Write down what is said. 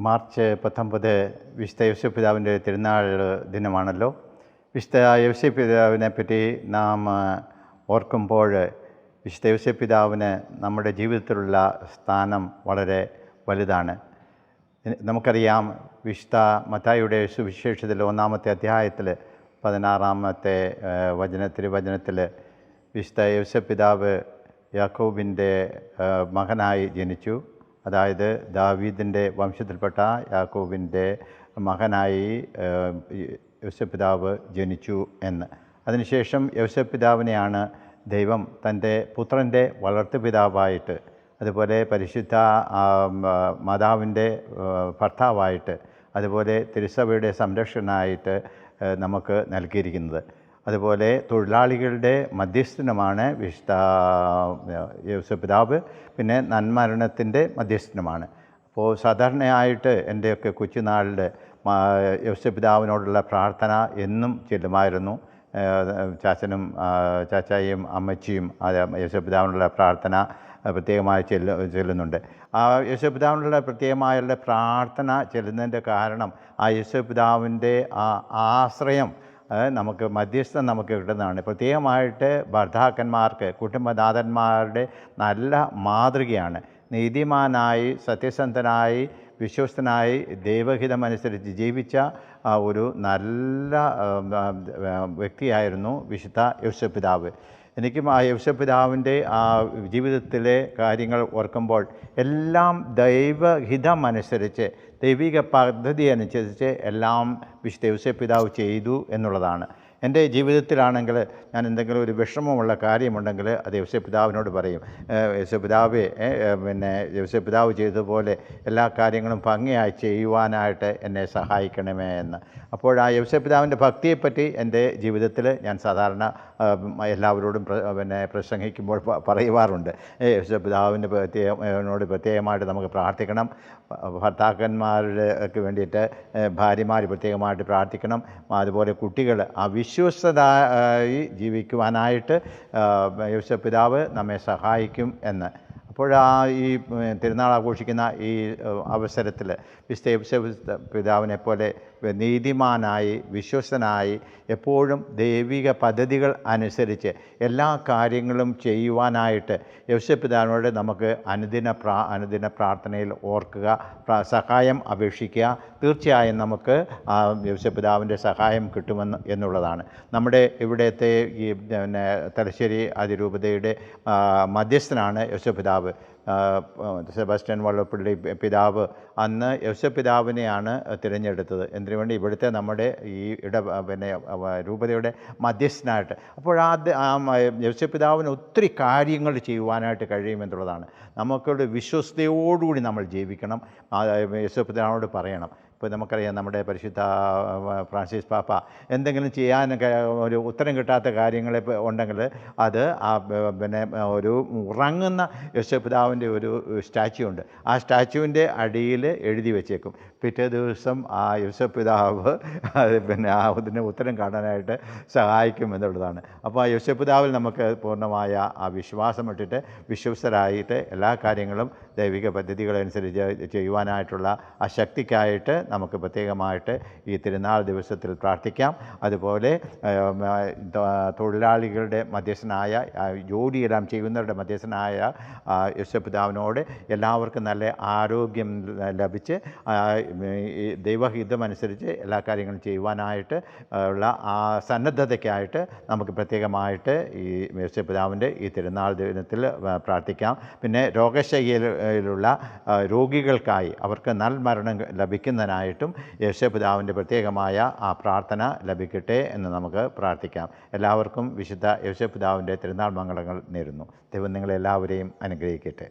March 19 വിശുദ്ധ യോസേപ്പ് പിതാവിൻ്റെ തിരുനാൾ ദിനമാണല്ലോ. വിശുദ്ധ യോസേപ്പ് പിതാവിനെ പറ്റി നാം ഓർക്കുമ്പോൾ വിശുദ്ധ യോസേപ്പ് പിതാവിന് നമ്മുടെ ജീവിതത്തിലുള്ള സ്ഥാനം വളരെ വലുതാണ്. നമുക്കറിയാം, വിശുദ്ധ മത്തായിയുടെ സുവിശേഷത്തിൽ 1-ാമത്തെ അധ്യായത്തിൽ 16-ാമത്തെ തിരുവചനത്തിൽ വിശുദ്ധ യോസേപ്പ് പിതാവ് യാക്കോബിൻ്റെ മകനായി ജനിച്ചു. അതായത് ദാവീദിൻ്റെ വംശത്തിൽപ്പെട്ട യാക്കോബിൻ്റെ മകനായി യോസേപ്പ് പിതാവ് ജനിച്ചു എന്ന്. അതിനുശേഷം യോസേപ്പ് പിതാവിനെയാണ് ദൈവം തൻ്റെ പുത്രൻ്റെ വളർത്തുപിതാവായിട്ട്, അതുപോലെ പരിശുദ്ധ മാതാവിൻ്റെ ഭർത്താവായിട്ട്, അതുപോലെ തിരുസഭയുടെ സംരക്ഷകനായിട്ട് നമുക്ക് നൽകിയിരിക്കുന്നത്. അതുപോലെ തൊഴിലാളികളുടെ മധ്യസ്ഥനുമാണ് വിശുദ്ധ യോസേപ്പ് പിതാവ്. പിന്നെ നന്മരണത്തിൻ്റെ മധ്യസ്ഥനുമാണ്. അപ്പോൾ സാധാരണയായിട്ട് എൻ്റെയൊക്കെ കൊച്ചുനാളിൽ യോസേപ്പ് പിതാവിനോടുള്ള പ്രാർത്ഥന എന്നും ചെല്ലുമായിരുന്നു. ചാച്ചായും അമ്മച്ചിയും യോസേപ്പ് പിതാവിനുള്ള പ്രാർത്ഥന പ്രത്യേകമായി ചെല്ലുന്നുണ്ട്. ആ യോസേപ്പ് പിതാവിനുള്ള പ്രത്യേകമായുള്ള പ്രാർത്ഥന ചെല്ലുന്നതിൻ്റെ കാരണം ആ യോസേപ്പ് പിതാവിൻ്റെ ആ ആശ്രയം നമുക്ക് മധ്യസ്ഥം നമുക്ക് കിട്ടുന്നതാണ്. പ്രത്യേകമായിട്ട് ഭർത്താക്കന്മാർക്ക്, കുടുംബനാഥന്മാരുടെ നല്ല മാതൃകയാണ്. നീതിമാനായി, സത്യസന്ധനായി, വിശ്വസ്തനായി, ദൈവഹിതമനുസരിച്ച് ജീവിച്ച ഒരു നല്ല വ്യക്തിയായിരുന്നു വിശുദ്ധ യോസേപ്പ് പിതാവ്. എനിക്കും ആ യോസേപ്പ് പിതാവിൻ്റെ ആ ജീവിതത്തിലെ കാര്യങ്ങൾ ഓർക്കുമ്പോൾ എല്ലാം ദൈവഹിതമനുസരിച്ച്, ദൈവിക പദ്ധതി അനുസരിച്ച് എല്ലാം വിശുദ്ധ യോസേപ്പ് പിതാവ് ചെയ്തു എന്നുള്ളതാണ്. എൻ്റെ ജീവിതത്തിലാണെങ്കിൽ ഞാൻ എന്തെങ്കിലും ഒരു വിഷമമുള്ള കാര്യമുണ്ടെങ്കിൽ അത് യോസേപ്പ് പിതാവിനോട് പറയും, യോസേപ്പ് പിതാവേ, യോസേപ്പ് പിതാവ് ചെയ്തതുപോലെ എല്ലാ കാര്യങ്ങളും ഭംഗിയായി ചെയ്യുവാനായിട്ട് എന്നെ സഹായിക്കണമേ എന്ന്. അപ്പോൾ ആ യോസേപ്പ് പിതാവിൻ്റെ ഭക്തിയെപ്പറ്റി എൻ്റെ ജീവിതത്തിൽ ഞാൻ സാധാരണ എല്ലാവരോടും പ്രസംഗിക്കുമ്പോൾ പറയുവാറുണ്ട്. യോസേപ്പ് പിതാവിൻ്റെ പ്രത്യേകമായിട്ട് നമുക്ക് പ്രാർത്ഥിക്കണം. ഭർത്താക്കന്മാർക്ക് വേണ്ടിയിട്ട് ഭാര്യമാർ പ്രത്യേകമായിട്ട് പ്രാർത്ഥിക്കണം. അതുപോലെ കുട്ടികൾ അവിശ്വസ്തരായി ജീവിക്കുവാനായിട്ട് യോസേപ്പ് പിതാവ് നമ്മെ സഹായിക്കും എന്ന്. ഈ തിരുനാൾ ആഘോഷിക്കുന്ന ഈ അവസരത്തിൽ വിശുദ്ധ യോസേപ്പ് പിതാവിനെ പോലെ നീതിമാനായി, വിശ്വസ്തനായി, എപ്പോഴും ദൈവിക പദ്ധതികൾ അനുസരിച്ച് എല്ലാ കാര്യങ്ങളും ചെയ്യുവാനായിട്ട് യോസേപ്പ് പിതാവിനോട് നമുക്ക് അനുദിന പ്രാർത്ഥനയിൽ ഓർക്കുക, സഹായം അപേക്ഷിക്കുക. തീർച്ചയായും നമുക്ക് യോസേപ്പ് പിതാവിൻ്റെ സഹായം എന്നുള്ളതാണ്. നമ്മുടെ ഇവിടുത്തെ ഈ തലശ്ശേരി അതിരൂപതയുടെ മധ്യസ്ഥനാണ് യോസേപ്പ് പിതാവ്. സെബാസ്റ്റ്യൻ വള്ളപ്പള്ളി പിതാവ് അന്ന് യോസേപ്പ് പിതാവിനെയാണ് തിരഞ്ഞെടുത്തത്. എന്തിനു വേണ്ടി? ഇവിടുത്തെ നമ്മുടെ ഈ രൂപതയുടെ മധ്യസ്ഥനായിട്ട്. അപ്പോൾ യോസേപ്പ് പിതാവിന് ഒത്തിരി കാര്യങ്ങൾ ചെയ്യുവാനായിട്ട് കഴിയുമെന്നുള്ളതാണ്. നമുക്കൊരു വിശ്വസ്തയോടുകൂടി നമ്മൾ ജീവിക്കണം. യോസേപ്പ് പിതാവിനോട് പറയണം. ഇപ്പോൾ നമുക്കറിയാം, നമ്മുടെ പരിശുദ്ധ ഫ്രാൻസിസ് പാപ്പ എന്തെങ്കിലും ചെയ്യാൻ ഒരു ഉത്തരം കിട്ടാത്ത കാര്യങ്ങൾ ഉണ്ടെങ്കിൽ അത് ഒരു ഉറങ്ങുന്ന യോസേപ്പ് പിതാവിൻ്റെ ഒരു സ്റ്റാച്യു ഉണ്ട്. ആ സ്റ്റാച്യുവിൻ്റെ അടിയിൽ എഴുതി വെച്ചേക്കും, പിറ്റേ ദിവസം ആ യോസേപ്പ് പിതാവ് അതിന് ഉത്തരം കാണാനായിട്ട് സഹായിക്കും എന്നുള്ളതാണ്. അപ്പോൾ ആ യോസേപ്പ് പിതാവിൽ നമുക്ക് പൂർണ്ണമായ ആ വിശ്വാസം ഇട്ടിട്ട് വിശ്വസ്തരായിട്ട് എല്ലാ കാര്യങ്ങളും ദൈവിക പദ്ധതികളനുസരിച്ച് ചെയ്യുവാനായിട്ടുള്ള ആ ശക്തിക്കായിട്ട് നമുക്ക് പ്രത്യേകമായിട്ട് ഈ തിരുനാൾ ദിവസത്തിൽ പ്രാർത്ഥിക്കാം. അതുപോലെ തൊഴിലാളികളുടെ മധ്യസ്ഥനായ, ജോലിയെല്ലാം ചെയ്യുന്നവരുടെ മധ്യസ്ഥനായ യോസേപ്പ് പിതാവിനോട് എല്ലാവർക്കും നല്ല ആരോഗ്യം ലഭിച്ച് ദൈവഹിതമനുസരിച്ച് എല്ലാ കാര്യങ്ങളും ചെയ്യുവാനായിട്ട് ഉള്ള ആ സന്നദ്ധതയ്ക്കായിട്ട് നമുക്ക് പ്രത്യേകമായിട്ട് ഈ യോസേപ്പ് പിതാവിൻ്റെ ഈ തിരുനാൾ ദിനത്തിൽ പ്രാർത്ഥിക്കാം. പിന്നെ രോഗശയ്യയിലുള്ള രോഗികൾക്കായി അവർക്ക് നൽമരണം ലഭിക്കുന്നതിനായിട്ടും യോസേപ്പ് പിതാവിൻ്റെ പ്രത്യേകമായ ആ പ്രാർത്ഥന ലഭിക്കട്ടെ എന്ന് നമുക്ക് പ്രാർത്ഥിക്കാം. എല്ലാവർക്കും വിശുദ്ധ യോസേപ്പ് പിതാവിൻ്റെ തിരുനാൾ മംഗളങ്ങൾ നേരുന്നു. ദൈവം നിങ്ങളെല്ലാവരെയും അനുഗ്രഹിക്കട്ടെ.